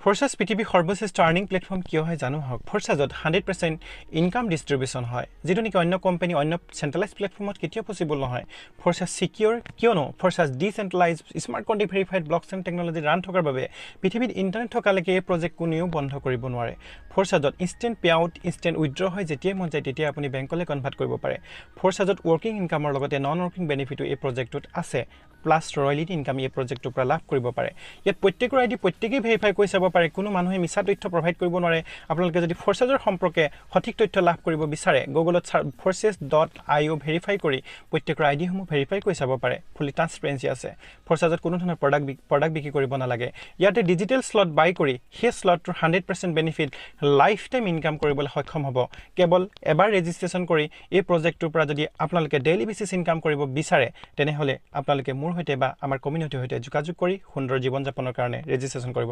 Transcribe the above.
ফোৰ্সাস পৃথিৱীৰ সৰ্বশ্ৰেষ্ঠ earning platform কিয় হয় জানো হওক ফোৰ্সাজত 100% ইনকাম ডিস্ট্ৰিবিউশন হয় যেটো নেকি অন্য কোম্পানী অন্য সেন্ট্ৰালাইজ প্লেটফৰ্মত কেতিয়াও পসিবল নহয় ফোৰ্সাস সিকিউৰ কিয়নো Forsage decentralize smart contract verified blockchain technology run থকাৰ বাবে পৃথিৱীত ইন্টাৰনেট থকালৈকে এই প্ৰজেক্ট কোনেও বন্ধ কৰিব নোৱাৰে ফোৰ্সাজত instant pay out instant withdraw হয় যেতিয়াই মন যায় তেতিয়া আপুনি বেংকলৈ কনভাৰ্ট কৰিব পাৰে ফোৰ্সাজত ওয়াৰ্কিং ইনকামৰ লগতে নন ওয়াৰ্কিং বেনিফিটো এই প্ৰজেক্টত আছে প্লাস ৰয়েলিটি ইনকাম এই প্ৰজেক্টৰ পৰা লাভ কৰিব পাৰে ইয়াত প্ৰত্যেকৰ আইডি প্ৰত্যেকেই ভেৰিফাই কৰি চাব পাৰে কোনো মানুহে মিছা তথ্য প্ৰভাইড কৰিব নোৱাৰে আপোনালোকে যদি ফোৰ্সাজৰ সম্পৰ্কে সঠিক তথ্য লাভ কৰিব বিচাৰে গুগলত forces.io ভেৰিফাই কৰি প্ৰত্যেকৰ আইডি সমূহ ভেৰিফাই কৰি চাব পাৰে ফুলি ট্ৰান্সপাৰেন্সি আছে ফোৰ্সাজত কোনো ধৰণৰ প্ৰডাক্ট বিক্ৰী কৰিব নালাগে ইয়াতে ডিজিটেল স্লট বাই কৰি সেই স্লটৰ 100% বেনিফিট লাইফ টাইম ইনকাম কৰিবলৈ সক্ষম হ'ব কেৱল এবাৰ ৰেজিষ্ট্ৰেচন কৰি এই প্ৰজেক্টৰ পৰা যদি আপোনালোকে ডেইলি বেচিছ ইনকাম কৰিব বিচাৰে তেনেহলে আপোনালোকে মোৰ হৈতে বা আমাৰ কমিউনিটিৰ হৈতে যোগাযোগ কৰি সুন্দৰ জীৱন যাপনৰ কাৰণে ৰেজিষ্ট্ৰেচন কৰিব